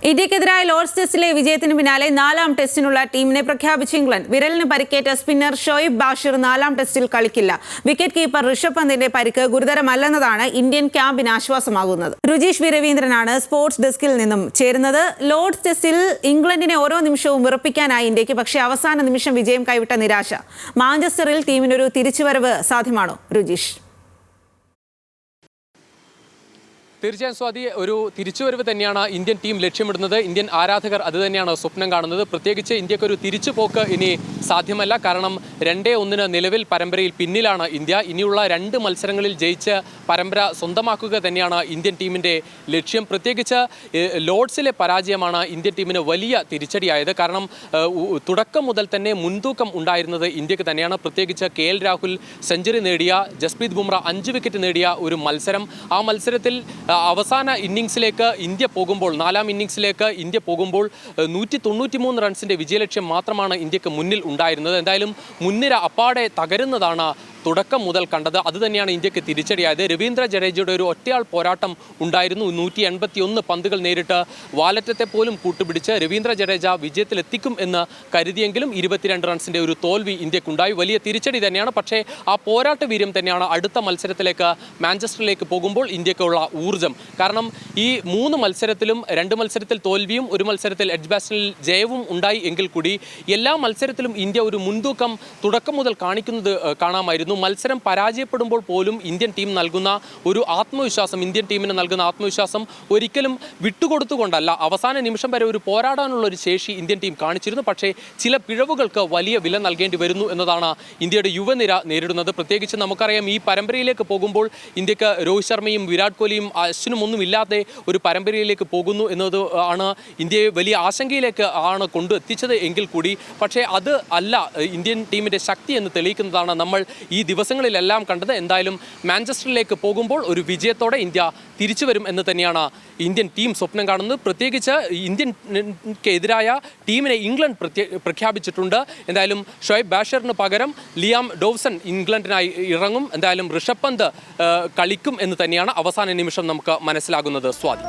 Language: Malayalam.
ഇന്ത്യക്കെതിരായ ലോർഡ്സ് ടെസ്റ്റിലെ വിജയത്തിന് പിന്നാലെ 4ാം ടെസ്റ്റിനുള്ള ടീമിനെ പ്രഖ്യാപിച്ച ഇംഗ്ലണ്ട്. വിരലിന് പരിക്കേറ്റ സ്പിന്നർ ഷോയിബ് ബാഷിർ 4ാം ടെസ്റ്റിൽ കളിക്കില്ല. വിക്കറ്റ് കീപ്പർ ഋഷഭ് പന്തിന്റെ പരിക്ക് ഗുരുതരമല്ലെന്നതാണ് ഇന്ത്യൻ ക്യാമ്പിന് ആശ്വാസമാകുന്നത്. രുചീഷ് വി രവീന്ദ്രനാണ് സ്പോർട്സ് ഡെസ്കിൽ നിന്നും ചേരുന്നത്. ലോർഡ്സ് ടെസ്റ്റിൽ ഇംഗ്ലണ്ടിനെ ഓരോ നിമിഷവും വിറപ്പിക്കാനായി ഇന്ത്യക്ക്. പക്ഷേ അവസാന നിമിഷം വിജയം കൈവിട്ട നിരാശ. മാഞ്ചസ്റ്ററിൽ ടീമിനൊരു തിരിച്ചുവരവ് സാധ്യമാണോ രുചീഷ്? തീർച്ചയായും സ്വാതി, ഒരു തിരിച്ചുവരവ് തന്നെയാണ് ഇന്ത്യൻ ടീം ലക്ഷ്യമിടുന്നത്. ഇന്ത്യൻ ആരാധകർ അത് തന്നെയാണ് സ്വപ്നം കാണുന്നത്. പ്രത്യേകിച്ച് ഇന്ത്യക്കൊരു തിരിച്ചുപോക്ക് ഇനി സാധ്യമല്ല. കാരണം 2-1 നിലവിൽ പരമ്പരയിൽ പിന്നിലാണ് ഇന്ത്യ. ഇനിയുള്ള 2 മത്സരങ്ങളിൽ ജയിച്ച് പരമ്പര സ്വന്തമാക്കുക തന്നെയാണ് ഇന്ത്യൻ ടീമിൻ്റെ ലക്ഷ്യം. പ്രത്യേകിച്ച് ലോർഡ്സിലെ പരാജയമാണ് ഇന്ത്യൻ ടീമിന് വലിയ തിരിച്ചടിയായത്. കാരണം തുടക്കം മുതൽ തന്നെ മുൻതൂക്കം ഉണ്ടായിരുന്നത് ഇന്ത്യക്ക് തന്നെയാണ്. പ്രത്യേകിച്ച് KL രാഹുൽ സെഞ്ചുറി നേടിയ, ജസ്പ്രീത് ബുംറ 5 വിക്കറ്റ് നേടിയ ഒരു മത്സരം. ആ മത്സരത്തിൽ അവസാന ഇന്നിങ്സിലേക്ക് ഇന്ത്യ പോകുമ്പോൾ, 4ാം ഇന്നിങ്സിലേക്ക് ഇന്ത്യ പോകുമ്പോൾ 193 റൺസിൻ്റെ വിജയലക്ഷ്യം മാത്രമാണ് ഇന്ത്യക്ക് മുന്നിൽ ഉണ്ടായിരുന്നത്. എന്തായാലും മുൻനിര അപ്പാടെ തകരുന്നതാണ് തുടക്കം മുതൽ കണ്ടത്. അതുതന്നെയാണ് ഇന്ത്യക്ക് തിരിച്ചടിയായത്. രവീന്ദ്ര ജഡേജയുടെ ഒരു ഒറ്റയാൾ പോരാട്ടം ഉണ്ടായിരുന്നു. 181 പന്തുകൾ നേരിട്ട് വാലറ്റത്തെ പോലും കൂട്ടുപിടിച്ച് രവീന്ദ്ര ജഡേജ വിജയത്തിലെത്തിക്കും എന്ന് കരുതിയെങ്കിലും 22 റൺസിൻ്റെ ഒരു തോൽവി ഇന്ത്യക്കുണ്ടായി. വലിയ തിരിച്ചടി തന്നെയാണ്. പക്ഷേ ആ പോരാട്ട വീര്യം തന്നെയാണ് അടുത്ത മത്സരത്തിലേക്ക്, മാഞ്ചസ്റ്ററിലേക്ക് പോകുമ്പോൾ ഇന്ത്യക്കുള്ള ഊർജ്ജം. കാരണം ഈ 3 മത്സരത്തിലും 2 മത്സരത്തിൽ തോൽവിയും 1 മത്സരത്തിൽ എഡ്ജ്ബാസ്റ്റനിൽ ജയവും ഉണ്ടായി എങ്കിൽ കൂടി എല്ലാ മത്സരത്തിലും ഇന്ത്യ ഒരു മുൻതൂക്കം തുടക്കം മുതൽ കാണിക്കുന്നത് കാണാമായിരുന്നു. മത്സരം പരാജയപ്പെടുമ്പോൾ പോലും ഇന്ത്യൻ ടീം നൽകുന്ന ഒരു ആത്മവിശ്വാസം, ഇന്ത്യൻ ടീമിന് നൽകുന്ന ആത്മവിശ്വാസം ഒരിക്കലും വിട്ടുകൊടുത്തുകൊണ്ടല്ല. അവസാന നിമിഷം വരെ ഒരു പോരാടാനുള്ള ഒരു ശേഷി ഇന്ത്യൻ ടീം കാണിച്ചിരുന്നു. പക്ഷേ ചില പിഴവുകൾക്ക് വലിയ വില നൽകേണ്ടി വരുന്നു എന്നതാണ് ഇന്ത്യയുടെ യുവനിര നേരിടുന്നത്. പ്രത്യേകിച്ച് നമുക്കറിയാം, ഈ പരമ്പരയിലേക്ക് പോകുമ്പോൾ ഇന്ത്യക്ക് രോഹിത് ശർമ്മയും വിരാട് കോഹ്ലിയും അശ്വിനും ഒന്നും ഇല്ലാതെ ഒരു പരമ്പരയിലേക്ക് പോകുന്നു എന്നത് ആണ് ഇന്ത്യയെ വലിയ ആശങ്കയിലേക്ക് ആണ് കൊണ്ടെത്തിച്ചത് എങ്കിൽ കൂടി. പക്ഷേ അത് അല്ല ഇന്ത്യൻ ടീമിൻ്റെ ശക്തി എന്ന് തെളിയിക്കുന്നതാണ് നമ്മൾ ഈ ദിവസങ്ങളിലെല്ലാം കണ്ടത്. എന്തായാലും മാഞ്ചസ്റ്ററിലേക്ക് പോകുമ്പോൾ ഒരു വിജയത്തോടെ ഇന്ത്യ തിരിച്ചു വരും എന്ന് തന്നെയാണ് ഇന്ത്യൻ ടീം സ്വപ്നം കാണുന്നത്. പ്രത്യേകിച്ച് ഇന്ത്യക്കെതിരായ ടീമിനെ ഇംഗ്ലണ്ട് പ്രഖ്യാപിച്ചിട്ടുണ്ട്. എന്തായാലും ഷോയിബ് ബാഷിറിന് പകരം ലിയാം ഡോവ്സൺ ഇംഗ്ലണ്ടിനായി ഇറങ്ങും. എന്തായാലും ഋഷഭ് പന്ത് കളിക്കും എന്ന് തന്നെയാണ് അവസാന നിമിഷം നമുക്ക് മനസ്സിലാകുന്നത്. സ്വാതി.